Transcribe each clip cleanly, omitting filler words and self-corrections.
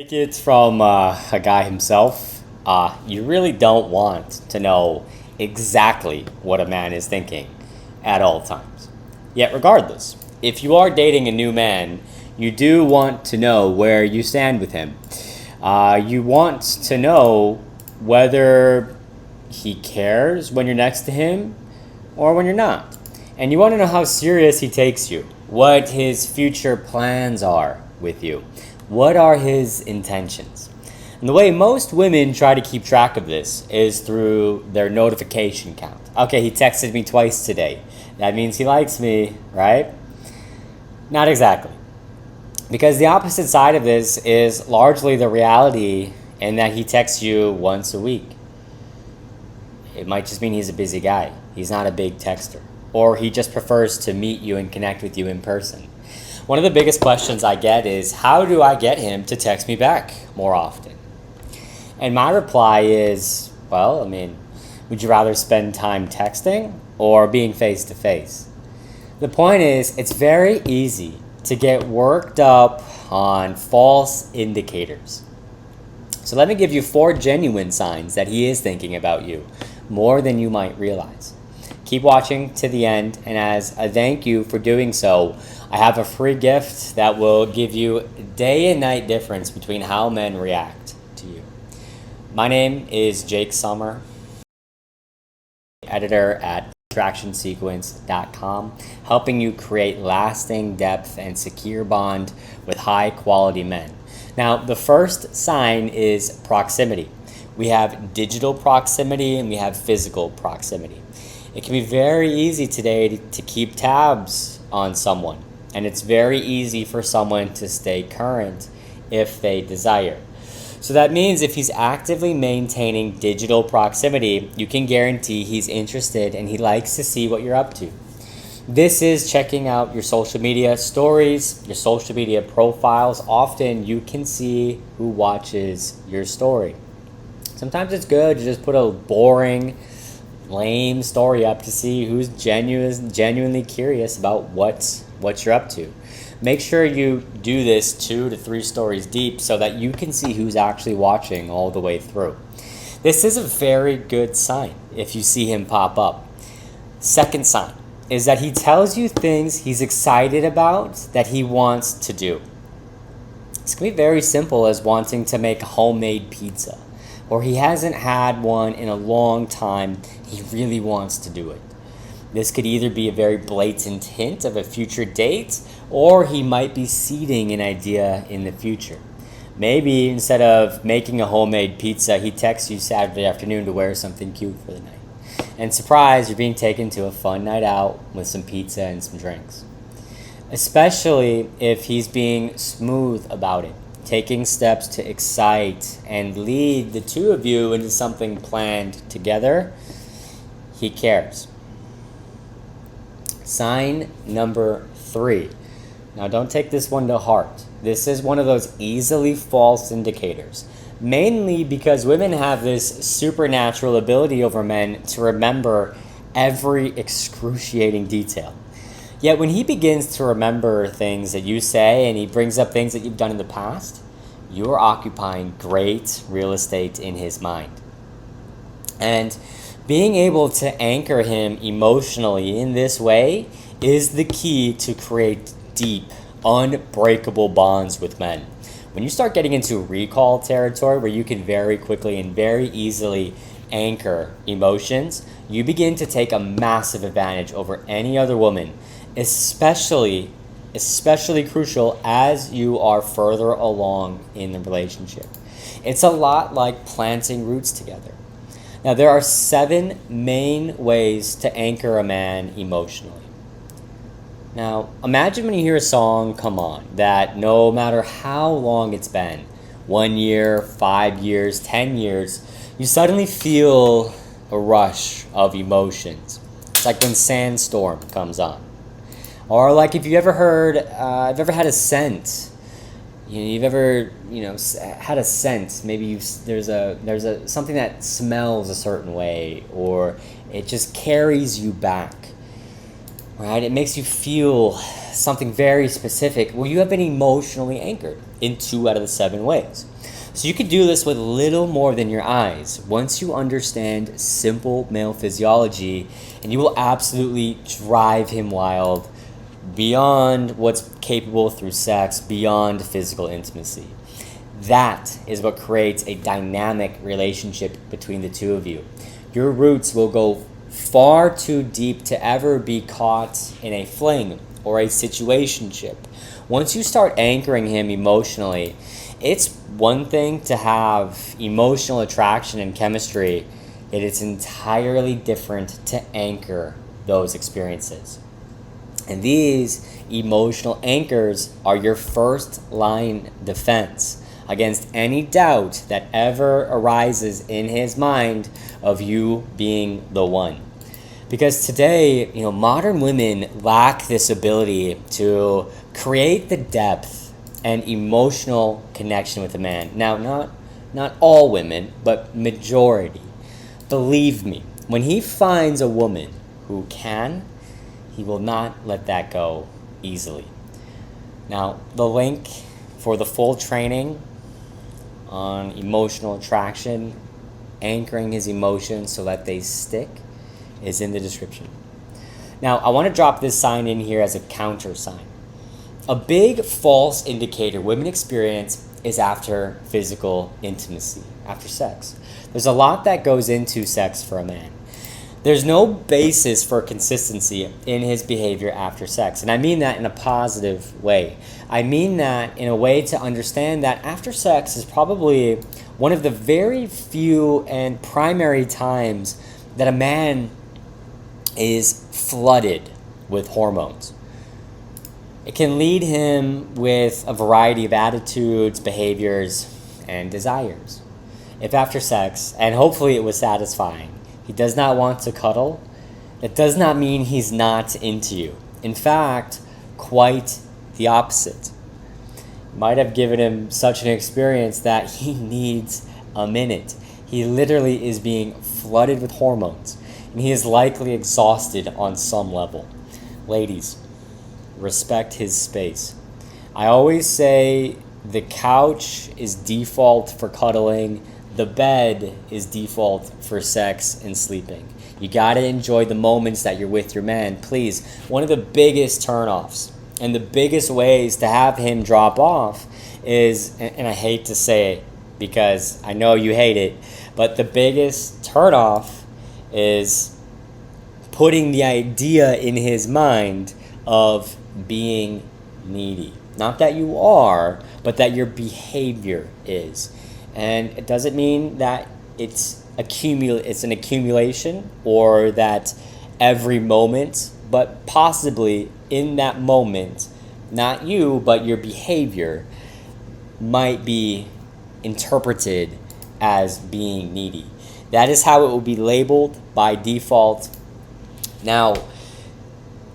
Take it from a guy himself. You really don't want to know exactly what a man is thinking at all times. Yet, regardless, if you are dating a new man, you do want to know where you stand with him. You want to know whether he cares when you're next to him or when you're not. And you want to know how serious he takes you, what his future plans are with you, what are his intentions. And the way most women try to keep track of this is through their notification count. Okay, he texted me twice today. That means he likes me, right? Not exactly. Because the opposite side of this is largely the reality in that he texts you once a week. It might just mean he's a busy guy. He's not a big texter. Or he just prefers to meet you and connect with you in person. One of the biggest questions I get is, how do I get him to text me back more often? And my reply is, would you rather spend time texting or being face to face? The point is, it's very easy to get worked up on false indicators. So let me give you 4 genuine signs that he is thinking about you more than you might realize. Keep watching to the end, and as a thank you for doing so, I have a free gift that will give you a day and night difference between how men react to you. My name is Jake Summer, editor at attractionsequence.com, helping you create lasting depth and secure bond with high quality men. Now, the first sign is proximity. We have digital proximity and we have physical proximity. It can be very easy today to keep tabs on someone, and it's very easy for someone to stay current if they desire. So that means if he's actively maintaining digital proximity, you can guarantee he's interested and he likes to see what you're up to. This is checking out your social media stories, your social media profiles. Often you can see who watches your story. Sometimes it's good to just put a boring, lame story up to see who's genuinely curious about what you're up to. Make sure you do this 2 to 3 stories deep so that you can see who's actually watching all the way through. This is a very good sign if you see him pop up. Second sign is that he tells you things he's excited about that he wants to do. It's going to be very simple as wanting to make a homemade pizza, or he hasn't had one in a long time. He really wants to do it. This could either be a very blatant hint of a future date, or he might be seeding an idea in the future. Maybe instead of making a homemade pizza, he texts you Saturday afternoon to wear something cute for the night. And surprise, you're being taken to a fun night out with some pizza and some drinks. Especially if he's being smooth about it, taking steps to excite and lead the two of you into something planned together. He cares. Sign number 3. Now, don't take this one to heart. This is one of those easily false indicators, mainly because women have this supernatural ability over men to remember every excruciating detail. Yet when he begins to remember things that you say and he brings up things that you've done in the past, you are occupying great real estate in his mind. And being able to anchor him emotionally in this way is the key to create deep, unbreakable bonds with men. When you start getting into recall territory where you can very quickly and very easily anchor emotions, you begin to take a massive advantage over any other woman, especially crucial as you are further along in the relationship. It's a lot like planting roots together. Now, there are 7 main ways to anchor a man emotionally. Now, imagine when you hear a song come on that no matter how long it's been, 1 year, 5 years, 10 years, you suddenly feel a rush of emotions. It's like when Sandstorm comes on. Or like if you ever had a scent. You've ever had a scent. Maybe there's a something that smells a certain way, or it just carries you back, right? It makes you feel something very specific. Well, you have been emotionally anchored. in 2 out of the 7 ways. So you can do this with little more than your eyes. Once you understand simple male physiology, and you will absolutely drive him wild beyond what's capable through sex, beyond physical intimacy. That is what creates a dynamic relationship between the two of you. Your roots will go far too deep to ever be caught in a fling or a situationship. Once you start anchoring him emotionally, it's one thing to have emotional attraction and chemistry, yet it's entirely different to anchor those experiences. And these emotional anchors are your first line defense against any doubt that ever arises in his mind of you being the one. Because today, modern women lack this ability to create the depth and emotional connection with a man. Now, not all women, but majority. Believe me, when he finds a woman who can, he will not let that go easily. Now, the link for the full training on emotional attraction, anchoring his emotions so that they stick, is in the description. Now, I want to drop this sign in here as a counter sign. A big false indicator women experience is after physical intimacy, after sex. There's a lot that goes into sex for a man. There's no basis for consistency in his behavior after sex. And I mean that in a positive way. I mean that in a way to understand that after sex is probably one of the very few and primary times that a man is flooded with hormones. It can lead him with a variety of attitudes, behaviors, and desires. If after sex, and hopefully it was satisfying, he does not want to cuddle, it does not mean he's not into you. In fact, quite the opposite. Might have given him such an experience that he needs a minute. He literally is being flooded with hormones, and he is likely exhausted on some level. Ladies, respect his space. I always say the couch is default for cuddling, the bed is default for sex and sleeping. You gotta enjoy the moments that you're with your man. Please, one of the biggest turnoffs and the biggest ways to have him drop off is, and I hate to say it because I know you hate it, but the biggest turnoff is putting the idea in his mind of being needy. Not that you are, but that your behavior is. And it doesn't mean that it's an accumulation or that every moment, but possibly in that moment, not you, but your behavior might be interpreted as being needy. That is how it will be labeled by default. Now,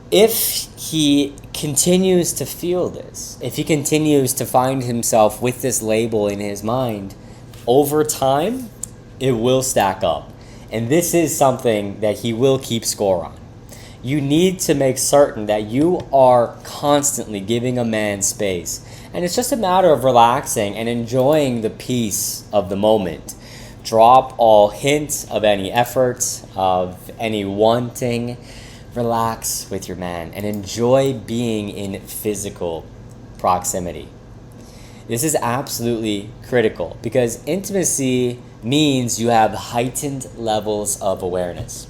if he continues to feel this, if he continues to find himself with this label in his mind, over time, it will stack up. And this is something that he will keep score on. You need to make certain that you are constantly giving a man space. And it's just a matter of relaxing and enjoying the peace of the moment. Drop all hints of any effort, of any wanting. Relax with your man and enjoy being in physical proximity. This is absolutely critical because intimacy means you have heightened levels of awareness.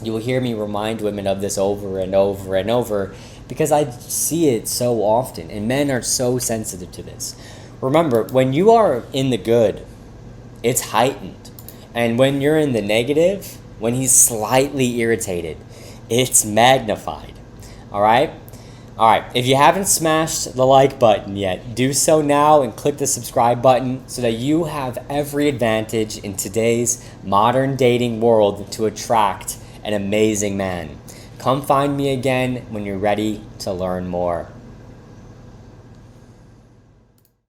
You will hear me remind women of this over and over and over because I see it so often, and men are so sensitive to this. Remember, when you are in the good, it's heightened. And when you're in the negative, when he's slightly irritated, it's magnified. All right? All right, if you haven't smashed the like button yet, do so now and click the subscribe button so that you have every advantage in today's modern dating world to attract an amazing man. Come find me again when you're ready to learn more.